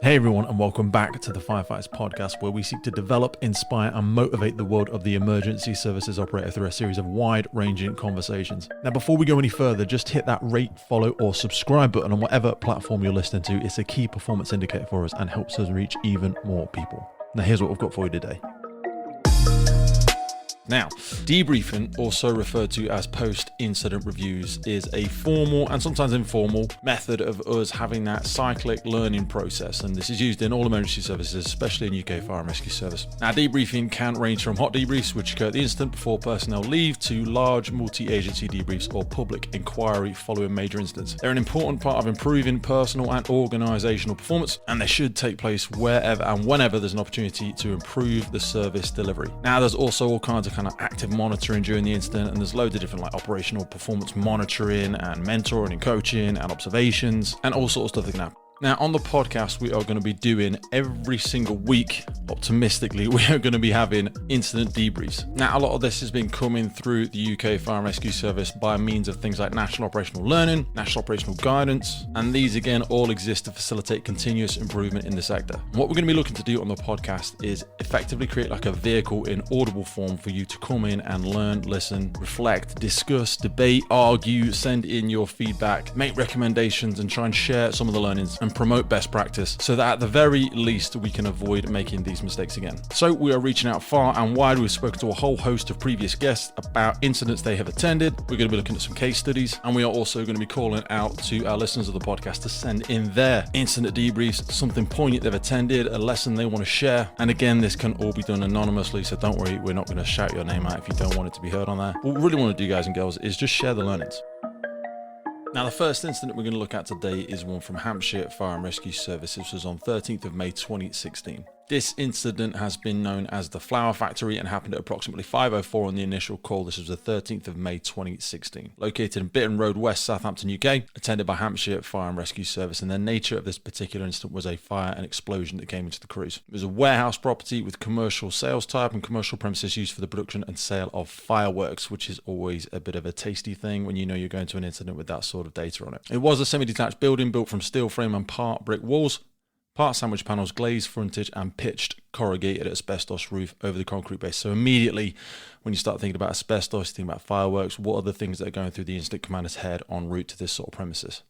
Hey everyone, and welcome back to the Firefighters Podcast, where we seek to develop, inspire, and motivate the world of the emergency services operator through a series of wide-ranging conversations. Now, before we go any further, just hit that rate, follow, or subscribe button on whatever platform you're listening to. It's a key performance indicator for us and helps us reach even more people. Now, here's what we've got for you today. Now, debriefing, also referred to as post-incident reviews, is a formal and sometimes informal method of us having that cyclic learning process, and this is used in all emergency services, especially in UK Fire and Rescue Service. Now, debriefing can range from hot debriefs, which occur at the instant before personnel leave, to large multi-agency debriefs or public inquiry following major incidents. They're an important part of improving personal and organisational performance, and they should take place wherever and whenever there's an opportunity to improve the service delivery. Now, there's also all kinds of active monitoring during the incident, and there's loads of different operational performance monitoring and mentoring and coaching and observations and all sorts of stuff that can happen. Now, on the podcast, we are going to be doing every single week, optimistically, we are going to be having incident debriefs. Now, a lot of this has been coming through the UK Fire and Rescue Service by means of things like National Operational Learning, National Operational Guidance, and these, again, all exist to facilitate continuous improvement in the sector. What we're going to be looking to do on the podcast is effectively create a vehicle in audible form for you to come in and learn, listen, reflect, discuss, debate, argue, send in your feedback, make recommendations, and try and share some of the learnings and promote best practice so that at the very least we can avoid making these mistakes again. So we are reaching out far and wide. We've spoken to a whole host of previous guests about incidents they have attended. We're going to be looking at some case studies, and we are also going to be calling out to our listeners of the podcast to send in their incident debriefs, something poignant they've attended, a lesson they want to share. And again, this can all be done anonymously, so don't worry, we're not going to shout your name out if you don't want it to be heard on there. What we really want to do, guys and girls, is just share the learnings. Now, the first incident we're going to look at today is one from Hampshire Fire and Rescue Service. This was on 13th of May 2016. This incident has been known as the Flower Factory and happened at approximately 5:04 on the initial call. This was the 13th of May 2016. Located in Bitton Road West, Southampton, UK, attended by Hampshire Fire and Rescue Service, and the nature of this particular incident was a fire and explosion that came into the cruise. It was a warehouse property with commercial sales type and commercial premises used for the production and sale of fireworks, which is always a bit of a tasty thing when you know you're going to an incident with that sort of data on it. It was a semi-detached building built from steel frame and part brick walls, part sandwich panels, glazed frontage, and pitched corrugated asbestos roof over the concrete base. So immediately, when you start thinking about asbestos, you think about fireworks, what are the things that are going through the incident commander's head en route to this sort of premises?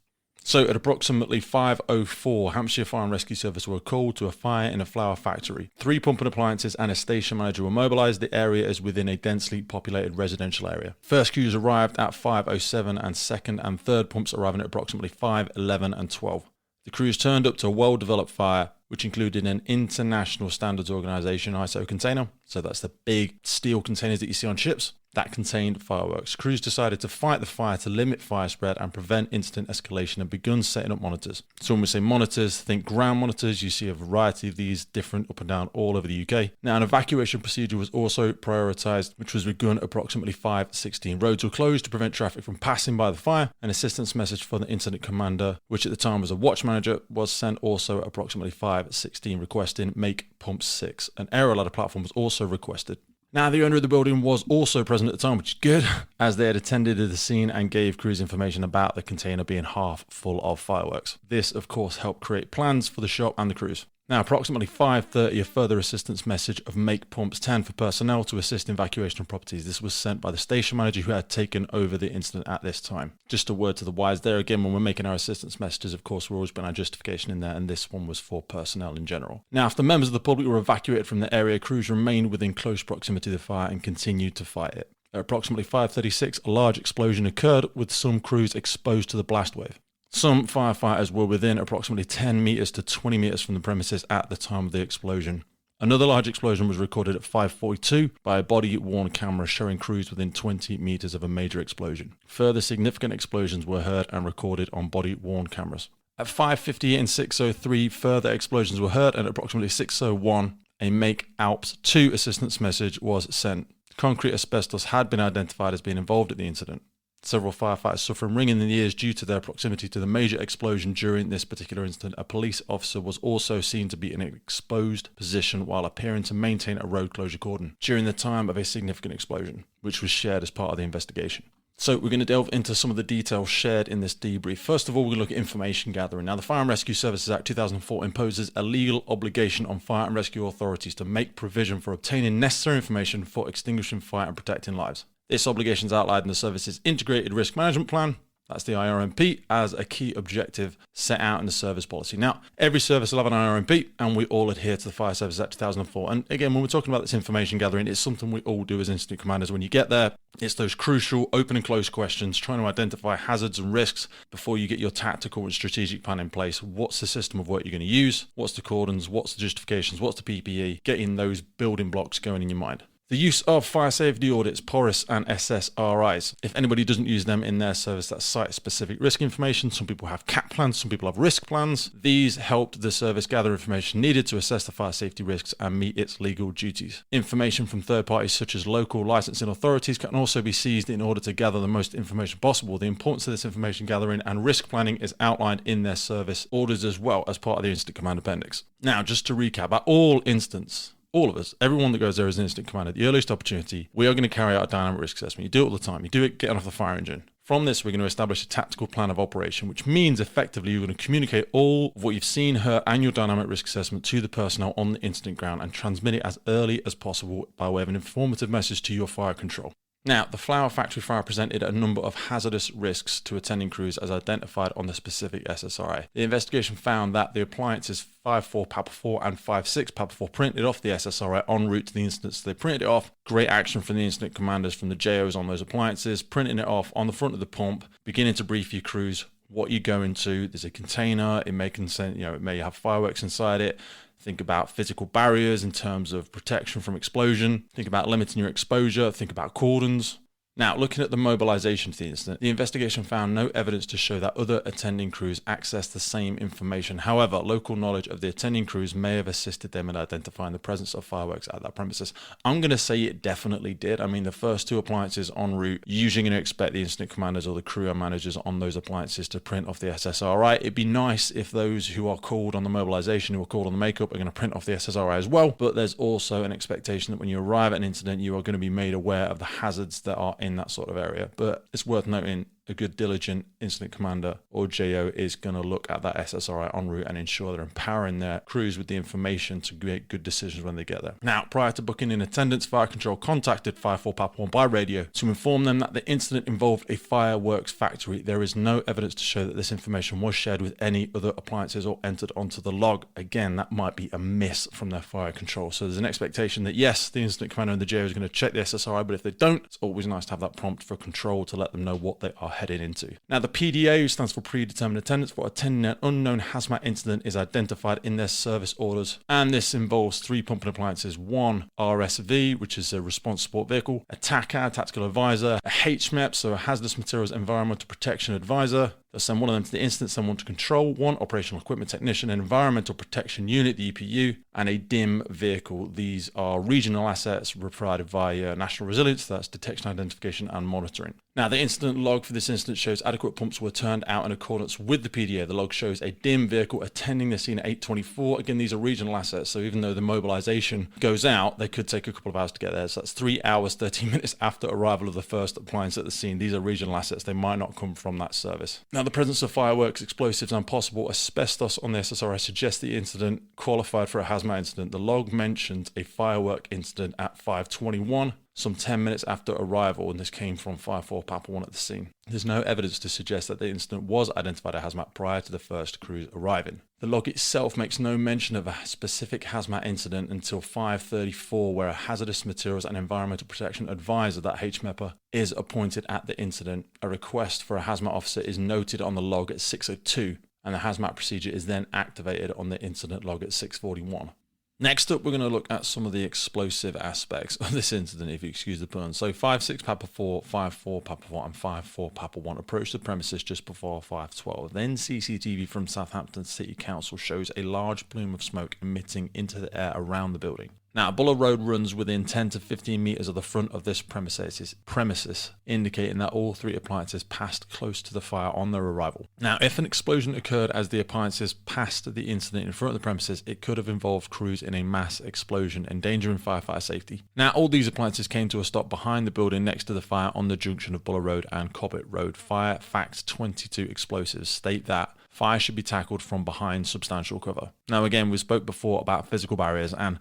So at approximately 5:04, Hampshire Fire and Rescue Service were called to a fire in a flower factory. 3 pumping appliances and a station manager were mobilised. The area is within a densely populated residential area. First crews arrived at 5:07 and second and third pumps arriving at approximately 5:11 and 12. The crews turned up to a well-developed fire, which included an international standards organisation ISO container. So that's the big steel containers that you see on ships. That contained fireworks. Crews decided to fight the fire to limit fire spread and prevent incident escalation and begun setting up monitors. So when we say monitors, think ground monitors. You see a variety of these different up and down all over the UK. Now, an evacuation procedure was also prioritised, which was begun at approximately 5:16. Roads were closed to prevent traffic from passing by the fire. An assistance message for the incident commander, which at the time was a watch manager, was sent also at approximately 5:16 requesting make pump 6. An aero ladder platform was also requested. Now, the owner of the building was also present at the time, which is good, as they had attended to the scene and gave crews information about the container being half full of fireworks. This, of course, helped create plans for the shop and the crews. Now, approximately 5:30, a further assistance message of make pumps 10 for personnel to assist in evacuation of properties. This was sent by the station manager who had taken over the incident at this time. Just a word to the wise there again, when we're making our assistance messages, of course, we're always putting our justification in there, and this one was for personnel in general. Now, after members of the public were evacuated from the area, crews remained within close proximity to the fire and continued to fight it. At approximately 5:36, a large explosion occurred with some crews exposed to the blast wave. Some firefighters were within approximately 10 metres to 20 metres from the premises at the time of the explosion. Another large explosion was recorded at 5:42 by a body-worn camera showing crews within 20 metres of a major explosion. Further significant explosions were heard and recorded on body-worn cameras. At 5:58 and 6:03, further explosions were heard, and at approximately 6:01, a make ALPS 2 assistance message was sent. Concrete asbestos had been identified as being involved at the incident. Several firefighters suffering ringing in the ears due to their proximity to the major explosion during this particular incident. A police officer was also seen to be in an exposed position while appearing to maintain a road closure cordon during the time of a significant explosion, which was shared as part of the investigation. So we're going to delve into some of the details shared in this debrief. First of all, we're going to look at information gathering. Now, the Fire and Rescue Services Act 2004 imposes a legal obligation on fire and rescue authorities to make provision for obtaining necessary information for extinguishing fire and protecting lives. This obligation is outlined in the service's Integrated Risk Management Plan, that's the IRMP, as a key objective set out in the service policy. Now, every service will have an IRMP, and we all adhere to the Fire Services Act 2004. And again, when we're talking about this information gathering, it's something we all do as incident commanders. When you get there, it's those crucial open and close questions, trying to identify hazards and risks before you get your tactical and strategic plan in place. What's the system of work you're going to use? What's the cordons? What's the justifications? What's the PPE? Getting those building blocks going in your mind. The use of fire safety audits, PORIS and SSRIs. If anybody doesn't use them in their service, that's site-specific risk information. Some people have CAP plans, some people have risk plans. These helped the service gather information needed to assess the fire safety risks and meet its legal duties. Information from third parties such as local licensing authorities can also be seized in order to gather the most information possible. The importance of this information gathering and risk planning is outlined in their service orders as well as part of the Incident Command Appendix. Now, just to recap, at all instances, all of us, everyone that goes there as an incident commander, the earliest opportunity, we are going to carry out a dynamic risk assessment. You do it all the time. You do it getting off the fire engine. From this, we're going to establish a tactical plan of operation, which means effectively you're going to communicate all of what you've seen, heard, and your dynamic risk assessment to the personnel on the incident ground and transmit it as early as possible by way of an informative message to your fire control. Now, the flower factory fire presented a number of hazardous risks to attending crews as identified on the specific SSRI. The investigation found that the appliances 5.4 PAPA4 and 5.6 PAPA4 printed off the SSRI en route to the incident, so they printed it off. Great action from the incident commanders, from the JOs on those appliances, printing it off on the front of the pump, beginning to brief your crews what you go into. There's a container, it may consent, it may have fireworks inside it. Think about physical barriers in terms of protection from explosion. Think about limiting your exposure. Think about cordons. Now, looking at the mobilization to the incident, the investigation found no evidence to show that other attending crews accessed the same information. However, local knowledge of the attending crews may have assisted them in identifying the presence of fireworks at that premises. I'm going to say it definitely did. I mean, the first two appliances en route, usually going to expect the incident commanders or the crew managers on those appliances to print off the SSRI. It'd be nice if those who are called on the mobilization, who are called on the makeup, are going to print off the SSRI as well. But there's also an expectation that when you arrive at an incident, you are going to be made aware of the hazards that are in that sort of area. But it's worth noting, a good diligent incident commander or JO is going to look at that SSRI en route and ensure they're empowering their crews with the information to make good decisions when they get there. Now, prior to booking in attendance, Fire Control contacted 5.4 PAPA1 by radio to inform them that the incident involved a fireworks factory. There is no evidence to show that this information was shared with any other appliances or entered onto the log. Again, that might be a miss from their Fire Control. So there's an expectation that yes, the incident commander and the JO is going to check the SSRI, but if they don't, it's always nice to have that prompt for control to let them know what they are heading into. Now, the PDA, stands for predetermined attendance for attending an unknown hazmat incident, is identified in their service orders, and this involves 3 pumping appliances: 1 RSV, which is a response support vehicle, a TACAD, tactical advisor, a HMEP, so a hazardous materials environmental protection advisor. They'll send one of them to the incident, send one to control, 1 operational equipment technician, an environmental protection unit, the EPU, and a DIM vehicle. These are regional assets provided via National Resilience, that's detection, identification, and monitoring. Now, the incident log for this incident shows adequate pumps were turned out in accordance with the PDA. The log shows a DIM vehicle attending the scene at 8:24. Again, these are regional assets, so even though the mobilization goes out, they could take a couple of hours to get there. So that's 3 hours, 13 minutes after arrival of the first appliance at the scene. These are regional assets. They might not come from that service. Now, the presence of fireworks, explosives, and possible asbestos on the SSRI suggests the incident qualified for a hazmat incident. The log mentions a firework incident at 5:21. Some 10 minutes after arrival, and this came from 5.4 PAPA1 at the scene. There's no evidence to suggest that the incident was identified as hazmat prior to the first crews arriving. The log itself makes no mention of a specific hazmat incident until 5:34, where a hazardous materials and environmental protection advisor, that HMEPA, is appointed at the incident. A request for a hazmat officer is noted on the log at 6:02, and the hazmat procedure is then activated on the incident log at 6:41. Next up, we're going to look at some of the explosive aspects of this incident, if you excuse the pun. So 5.6 PAPA4, 5.4 PAPA1, and 5.4 PAPA1 approached the premises just before 5:12. Then CCTV from Southampton City Council shows a large plume of smoke emitting into the air around the building. Now, a bullet road runs within 10 to 15 meters of the front of this premises, indicating that all 3 appliances passed close to the fire on their arrival. Now, if an explosion occurred as the appliances passed the incident in front of the premises, it could have involved crews in a mass explosion, endangering firefighter safety. Now, all these appliances came to a stop behind the building next to the fire on the junction of Bullet Road and Cobbett Road. Fire Facts 22 explosives state that fire should be tackled from behind substantial cover. Now, again, we spoke before about physical barriers, and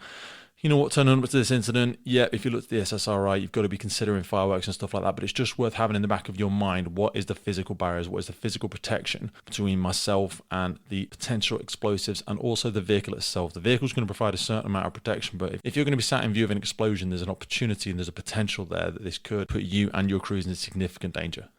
you know what, turning up to this incident, yeah, if you look at the SSRI, you've got to be considering fireworks and stuff like that, but it's just worth having in the back of your mind, what is the physical barriers, what is the physical protection between myself and the potential explosives and also the vehicle itself. The vehicle's going to provide a certain amount of protection, but if you're going to be sat in view of an explosion, there's an opportunity and there's a potential there that this could put you and your crews in significant danger.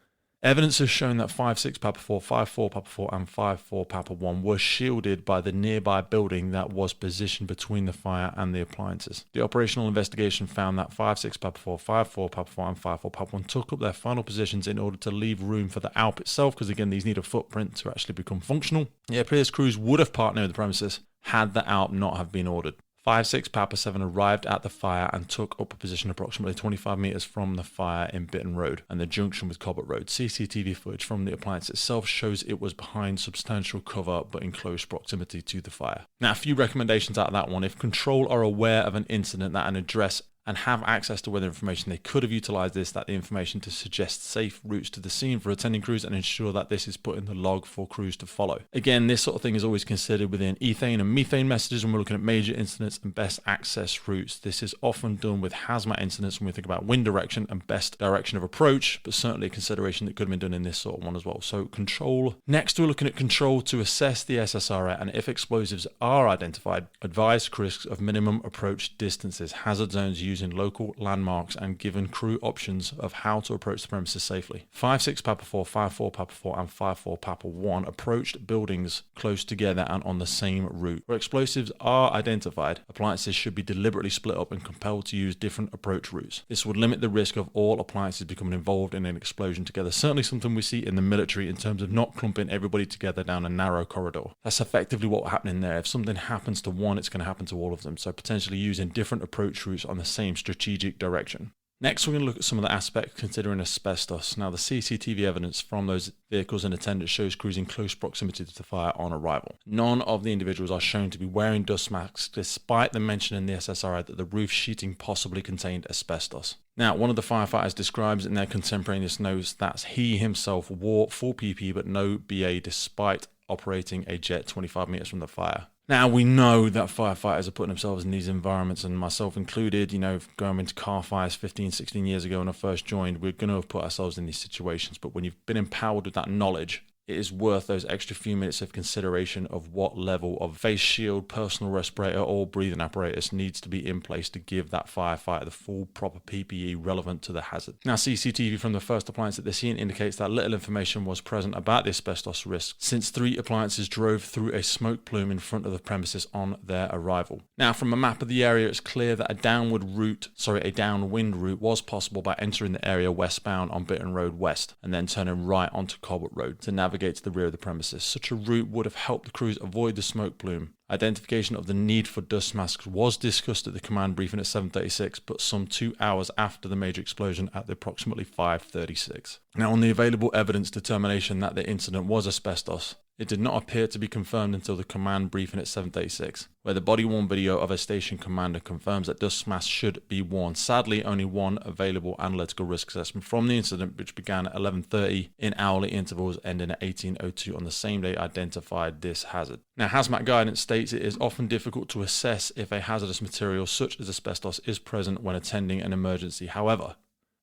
Evidence has shown that 5.6 Papa 4, 5.4 Papa 4 and 5.4 Papa 1 were shielded by the nearby building that was positioned between the fire and the appliances. The operational investigation found that 5.6 Papa 4, 5.4 Papa 4 and 5.4 Papa 1 took up their final positions in order to leave room for the ALP itself, because again, these need a footprint to actually become functional. It appears crews would have partnered with the premises had the ALP not have been ordered. 5.6 Papa 7 arrived at the fire and took up a position approximately 25 metres from the fire in Bitton Road and the junction with Cobbett Road. CCTV footage from the appliance itself shows it was behind substantial cover but in close proximity to the fire. Now, a few recommendations out of that one. If control are aware of an incident that an address and have access to weather information, they could have utilised the information to suggest safe routes to the scene for attending crews and ensure that this is put in the log for crews to follow. Again, this sort of thing is always considered within ethane and methane messages when we're looking at major incidents and best access routes. This is often done with hazmat incidents when we think about wind direction and best direction of approach, but certainly a consideration that could have been done in this sort of one as well. So control. Next, we're looking at control to assess the SSRI, and if explosives are identified, advise risks of minimum approach distances, hazard zones using local landmarks, and given crew options of how to approach the premises safely. 5.6 Papa 4, 5.4 Papa 4 and 5.4 Papa 1 approached buildings close together and on the same route. Where explosives are identified, appliances should be deliberately split up and compelled to use different approach routes. This would limit the risk of all appliances becoming involved in an explosion together. Certainly something we see in the military in terms of not clumping everybody together down a narrow corridor. That's effectively what's happening there. If something happens to one, it's going to happen to all of them. So potentially using different approach routes on the same strategic direction. Next, we're going to look at some of the aspects considering asbestos. Now, the CCTV evidence from those vehicles and attendants shows crews in close proximity to the fire on arrival. None of the individuals are shown to be wearing dust masks, despite the mention in the SSRI that the roof sheeting possibly contained asbestos. Now, one of the firefighters describes in their contemporaneous notes that he himself wore full PPE but no BA despite operating a jet 25 meters from the fire. Now, we know that firefighters are putting themselves in these environments, and myself included, going into car fires 15, 16 years ago when I first joined, we're going to have put ourselves in these situations. But when you've been empowered with that knowledge, it is worth those extra few minutes of consideration of what level of face shield, personal respirator, or breathing apparatus needs to be in place to give that firefighter the full proper PPE relevant to the hazard. Now, CCTV from the first appliance at the scene indicates that little information was present about the asbestos risk, since 3 appliances drove through a smoke plume in front of the premises on their arrival. Now, from a map of the area, it's clear that a downwind route was possible by entering the area westbound on Bitton Road West and then turning right onto Cobbett Road to navigate to the rear of the premises. Such a route would have helped the crews avoid the smoke plume. Identification of the need for dust masks was discussed at the command briefing at 7:36, but some 2 hours after the major explosion at approximately 5:36. Now, on the available evidence determination that the incident was asbestos, it did not appear to be confirmed until the command briefing at 7:36, where the body-worn video of a station commander confirms that dust masks should be worn. Sadly, only one available analytical risk assessment from the incident, which began at 11:30 in hourly intervals ending at 18:02 on the same day, identified this hazard. Now, hazmat guidance states it is often difficult to assess if a hazardous material such as asbestos is present when attending an emergency. However,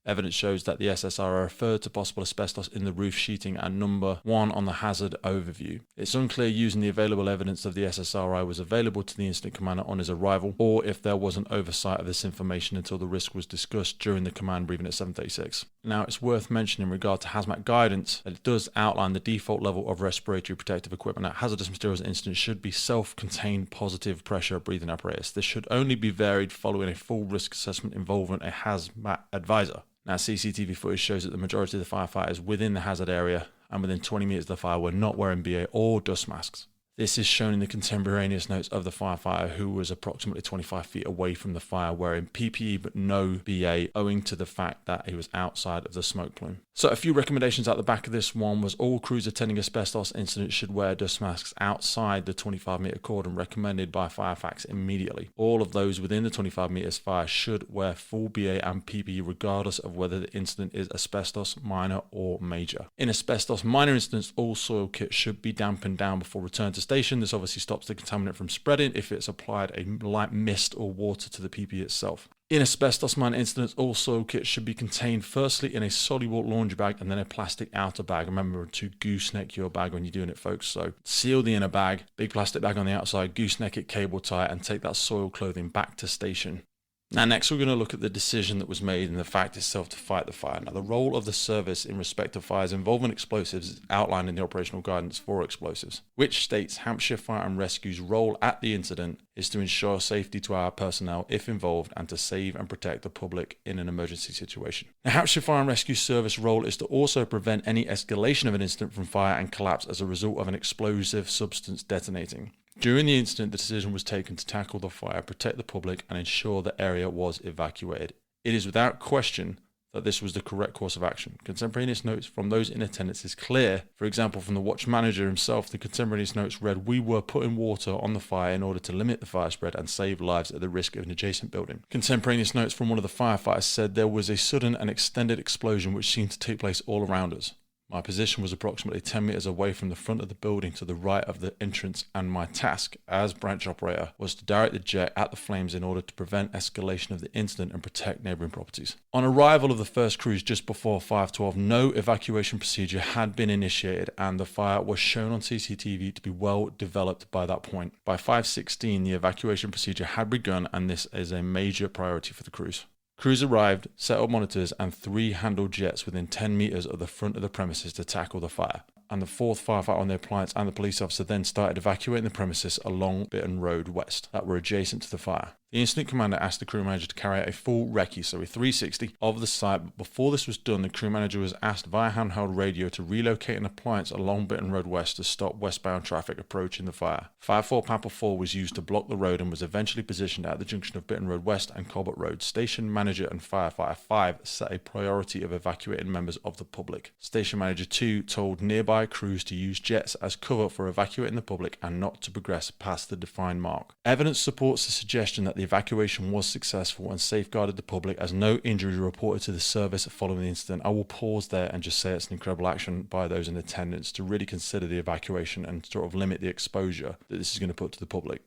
evidence shows that the SSRI referred to possible asbestos in the roof sheeting at number 1 on the hazard overview. It's unclear using the available evidence of the SSRI was available to the incident commander on his arrival, or if there was an oversight of this information until the risk was discussed during the command briefing at 7:36. Now, it's worth mentioning in regard to hazmat guidance that it does outline the default level of respiratory protective equipment. Now, hazardous materials incidents should be self-contained positive pressure breathing apparatus. This should only be varied following a full risk assessment involving a hazmat advisor. Now, CCTV footage shows that the majority of the firefighters within the hazard area and within 20 meters of the fire were not wearing BA or dust masks. This is shown in the contemporaneous notes of the firefighter, who was approximately 25 feet away from the fire, wearing PPE but no BA, owing to the fact that he was outside of the smoke plume. So a few recommendations at the back of this one was all crews attending asbestos incidents should wear dust masks outside the 25-meter cordon recommended by Firefax immediately. All of those within the 25 meters fire should wear full BA and PPE regardless of whether the incident is asbestos, minor or major. In asbestos minor incidents, all soil kits should be dampened down before return to station. This obviously stops the contaminant from spreading if it's applied a light mist or water to the PPE itself. In asbestos minor incidents, all soil kits should be contained firstly in a soluble laundry bag and then a plastic outer bag. Remember to gooseneck your bag when you're doing it, folks. So seal the inner bag, big plastic bag on the outside, gooseneck it, cable tie it, and take that soil clothing back to station. Now next we're going to look at the decision that was made and the fact itself to fight the fire. Now the role of the service in respect of fires involving explosives is outlined in the operational guidance for explosives, which states Hampshire Fire and Rescue's role at the incident is to ensure safety to our personnel if involved and to save and protect the public in an emergency situation. Now Hampshire Fire and Rescue Service role is to also prevent any escalation of an incident from fire and collapse as a result of an explosive substance detonating. During the incident, the decision was taken to tackle the fire, protect the public, and ensure the area was evacuated. It is without question that this was the correct course of action. Contemporaneous notes from those in attendance is clear. For example, from the watch manager himself, the contemporaneous notes read, "We were putting water on the fire in order to limit the fire spread and save lives at the risk of an adjacent building." Contemporaneous notes from one of the firefighters said, "There was a sudden and extended explosion which seemed to take place all around us. My position was approximately 10 meters away from the front of the building to the right of the entrance, and my task as branch operator was to direct the jet at the flames in order to prevent escalation of the incident and protect neighboring properties." On arrival of the first crews just before 5:12, no evacuation procedure had been initiated and the fire was shown on CCTV to be well developed by that point. By 5:16, the evacuation procedure had begun, and this is a major priority for the crews. Crews arrived, set up monitors and 3 handled jets within 10 meters of the front of the premises to tackle the fire. And the 4th firefighter on the appliance and the police officer then started evacuating the premises along Bitton Road West that were adjacent to the fire. The incident commander asked the crew manager to carry out a full recce, so a 360, of the site, but before this was done, the crew manager was asked via handheld radio to relocate an appliance along Bitton Road West to stop westbound traffic approaching the fire. Fire 4 Pampa 4 was used to block the road and was eventually positioned at the junction of Bitton Road West and Colbert Road. Station manager and firefighter 5 set a priority of evacuating members of the public. Station manager 2 told nearby crews to use jets as cover for evacuating the public and not to progress past the defined mark. Evidence supports the suggestion that the evacuation was successful and safeguarded the public, as no injury reported to the service following the incident. I will pause there and just say it's an incredible action by those in attendance to really consider the evacuation and sort of limit the exposure that this is going to put to the public.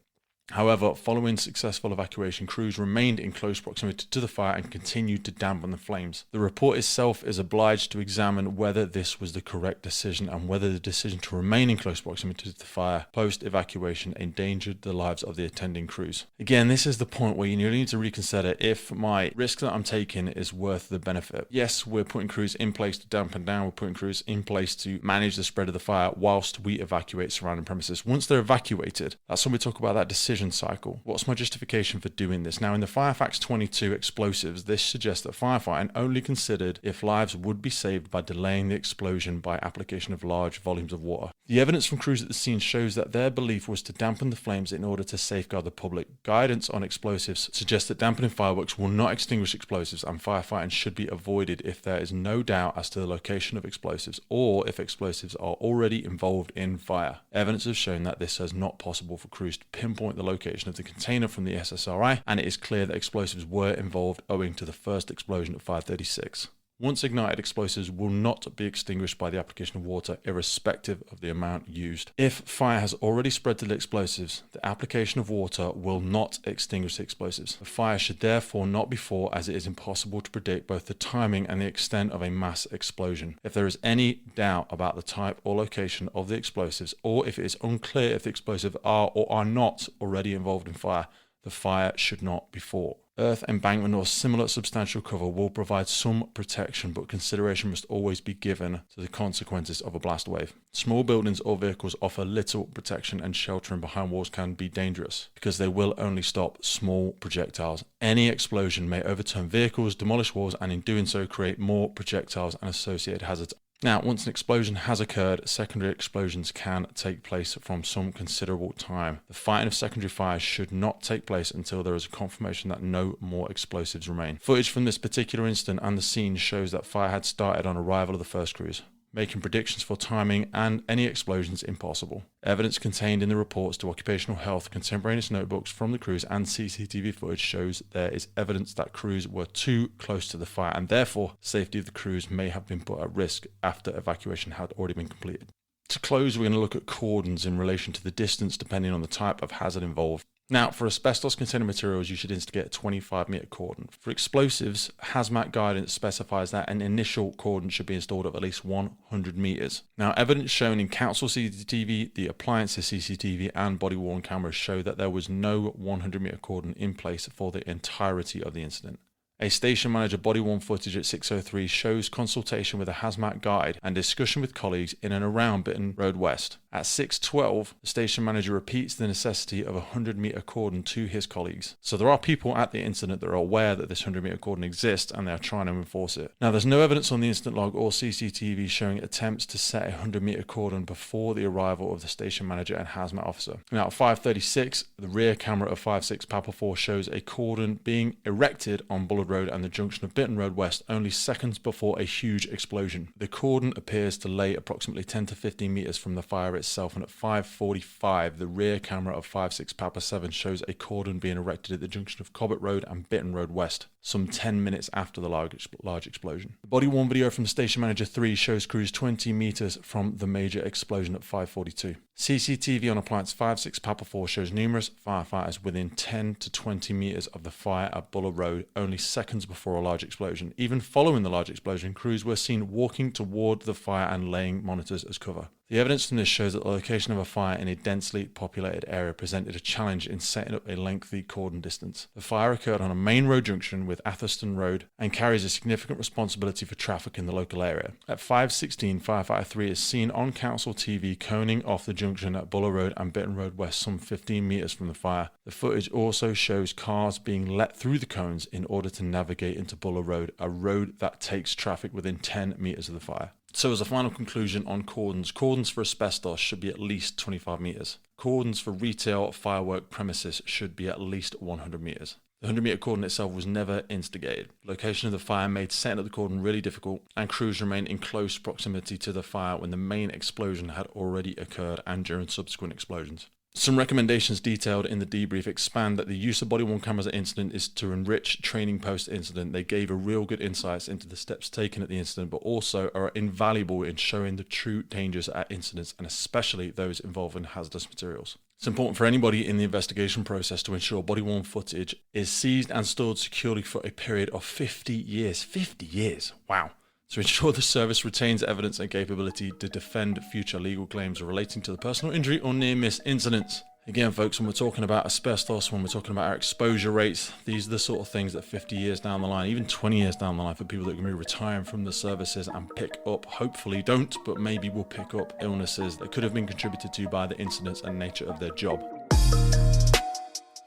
However, following successful evacuation, crews remained in close proximity to the fire and continued to dampen the flames. The report itself is obliged to examine whether this was the correct decision and whether the decision to remain in close proximity to the fire post-evacuation endangered the lives of the attending crews. Again, this is the point where you need to reconsider if my risk that I'm taking is worth the benefit. Yes, we're putting crews in place to dampen down, we're putting crews in place to manage the spread of the fire whilst we evacuate surrounding premises. Once they're evacuated, that's when we talk about that decision cycle. What's my justification for doing this? Now, in the Firefax 22 explosives, this suggests that firefighting only considered if lives would be saved by delaying the explosion by application of large volumes of water. The evidence from crews at the scene shows that their belief was to dampen the flames in order to safeguard the public. Guidance on explosives suggests that dampening fireworks will not extinguish explosives, and firefighting should be avoided if there is no doubt as to the location of explosives or if explosives are already involved in fire. Evidence has shown that this is not possible for crews to pinpoint the location of the container from the SSRI, and it is clear that explosives were involved owing to the first explosion at 5:36. Once ignited, explosives will not be extinguished by the application of water, irrespective of the amount used. If fire has already spread to the explosives, the application of water will not extinguish the explosives. The fire should therefore not be fought, as it is impossible to predict both the timing and the extent of a mass explosion. If there is any doubt about the type or location of the explosives, or if it is unclear if the explosives are or are not already involved in fire, the fire should not be fought. Earth embankment or similar substantial cover will provide some protection, but consideration must always be given to the consequences of a blast wave. Small buildings or vehicles offer little protection, and sheltering behind walls can be dangerous because they will only stop small projectiles. Any explosion may overturn vehicles, demolish walls, and in doing so create more projectiles and associated hazards. Now, once an explosion has occurred, secondary explosions can take place from some considerable time. The fighting of secondary fires should not take place until there is a confirmation that no more explosives remain. Footage from this particular incident and the scene shows that fire had started on arrival of the first crews, making predictions for timing and any explosions impossible. Evidence contained in the reports to occupational health, contemporaneous notebooks from the crews and CCTV footage shows there is evidence that crews were too close to the fire and therefore safety of the crews may have been put at risk after evacuation had already been completed. To close, we're going to look at cordons in relation to the distance depending on the type of hazard involved. Now, for asbestos-containing materials, you should instigate a 25-metre cordon. For explosives, hazmat guidance specifies that an initial cordon should be installed of at least 100 metres. Now, evidence shown in council CCTV, the appliances CCTV and body-worn cameras show that there was no 100-metre cordon in place for the entirety of the incident. A station manager body-worn footage at 6:03 shows consultation with a hazmat guide and discussion with colleagues in and around Bitton Road West. At 6:12, the station manager repeats the necessity of a 100-metre cordon to his colleagues. So there are people at the incident that are aware that this 100-metre cordon exists and they are trying to enforce it. Now, there's no evidence on the incident log or CCTV showing attempts to set a 100-metre cordon before the arrival of the station manager and hazmat officer. Now, at 5:36, the rear camera of 56 Papa 4 shows a cordon being erected on Bullard Road and the junction of Bitton Road West only seconds before a huge explosion. The cordon appears to lay approximately 10 to 15 metres from the fire itself, and at 5:45 the rear camera of 56 Papa 7 shows a cordon being erected at the junction of Cobbett Road and Bitton Road West, some 10 minutes after the large explosion. The body-worn video from Station Manager 3 shows crews 20 metres from the major explosion at 5:42. CCTV on appliance 56 Papa 4 shows numerous firefighters within 10 to 20 metres of the fire at Bullard Road only seconds before a large explosion. Even following the large explosion, crews were seen walking toward the fire and laying monitors as cover. The evidence from this shows that the location of a fire in a densely populated area presented a challenge in setting up a lengthy cordon distance. The fire occurred on a main road junction with Atherstone Road and carries a significant responsibility for traffic in the local area. At 5:16, Firefighter 3 is seen on council TV coning off the junction at Bullard Road and Bitton Road West some 15 metres from the fire. The footage also shows cars being let through the cones in order to navigate into Bullard Road, a road that takes traffic within 10 metres of the fire. So as a final conclusion on cordons for asbestos should be at least 25 metres. Cordons for retail firework premises should be at least 100 metres. The 100-metre cordon itself was never instigated. The location of the fire made setting up the cordon really difficult, and crews remained in close proximity to the fire when the main explosion had already occurred and during subsequent explosions. Some recommendations detailed in the debrief expand that the use of body-worn cameras at incident is to enrich training post-incident. They gave a real good insights into the steps taken at the incident, but also are invaluable in showing the true dangers at incidents, and especially those involving hazardous materials. It's important for anybody in the investigation process to ensure body-worn footage is seized and stored securely for a period of 50 years. 50 years! Wow! To ensure the service retains evidence and capability to defend future legal claims relating to the personal injury or near-miss incidents. Again, folks, when we're talking about asbestos, when we're talking about our exposure rates, these are the sort of things that 50 years down the line, even 20 years down the line, for people that are going to be retiring from the services and pick up, hopefully don't, but maybe will pick up illnesses that could have been contributed to by the incidents and nature of their job.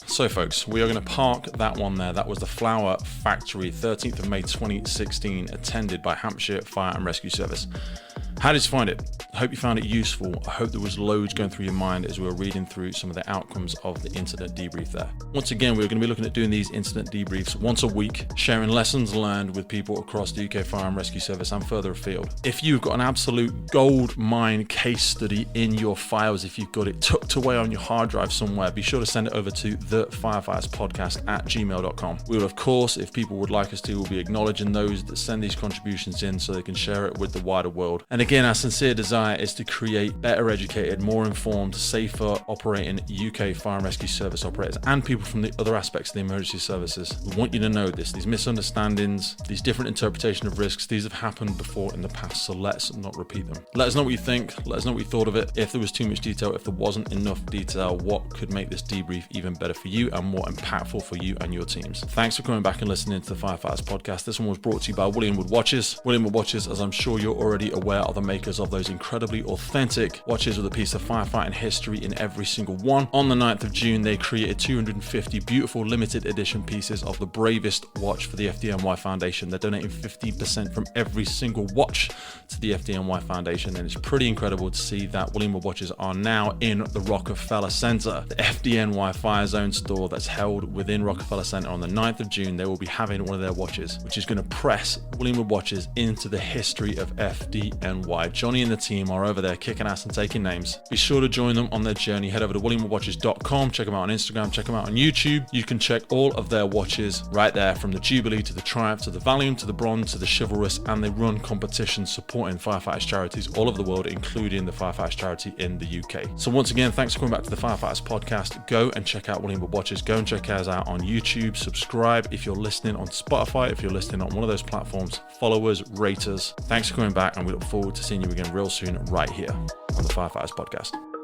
So folks, we are going to park that one there. That was the Flower Factory, 13th of May 2016, attended by Hampshire Fire and Rescue Service. How did you find it? I hope you found it useful. I hope there was loads going through your mind as we were reading through some of the outcomes of the incident debrief there. Once again, we're going to be looking at doing these incident debriefs once a week, sharing lessons learned with people across the UK Fire and Rescue Service and further afield. If you've got an absolute gold mine case study in your files, if you've got it tucked away on your hard drive somewhere, be sure to send it over to the Firefighters Podcast at gmail.com. We will, of course, if people would like us to, we'll be acknowledging those that send these contributions in so they can share it with the wider world. And again, our sincere desire is to create better educated, more informed, safer operating UK Fire and Rescue Service operators and people from the other aspects of the emergency services. We want you to know this. These misunderstandings, these different interpretation of risks, these have happened before in the past, so let's not repeat them. Let us know what you think. Let us know what you thought of it. If there was too much detail, if there wasn't enough detail, what could make this debrief even better for you and more impactful for you and your teams. Thanks for coming back and listening to the Firefighters Podcast. This one was brought to you by William Wood Watches. William Wood Watches, as I'm sure you're already aware, are the makers of those incredibly authentic watches with a piece of firefighting history in every single one. On the 9th of June, they created 250 beautiful limited edition pieces of the bravest watch for the FDNY Foundation. They're donating 50% from every single watch to the FDNY Foundation, and it's pretty incredible to see that William Wood watches are now in the Rockefeller Center. The FDNY Fire Zone store that's held within Rockefeller Center on the 9th of June, they will be having one of their watches, which is going to press William Wood watches into the history of FDNY. Johnny and the team are over there kicking ass and taking names. Be sure to join them on their journey. Head over to williamwoodwatches.com, check them out on Instagram, check them out on YouTube. You can check all of their watches right there, from the Jubilee to the Triumph to the Valium to the Bronze to the Chivalrous, and they run competitions supporting firefighters charities all over the world, including the Firefighters charity in the UK. So once again, thanks for coming back to the Firefighters Podcast. Go and check out William Wood watches. Go and check us out on YouTube. Subscribe if you're listening on Spotify, if you're listening on one of those platforms. Follow us, rate us. Thanks for coming back, and we look forward to seeing you again real soon right here on the Firefighters Podcast.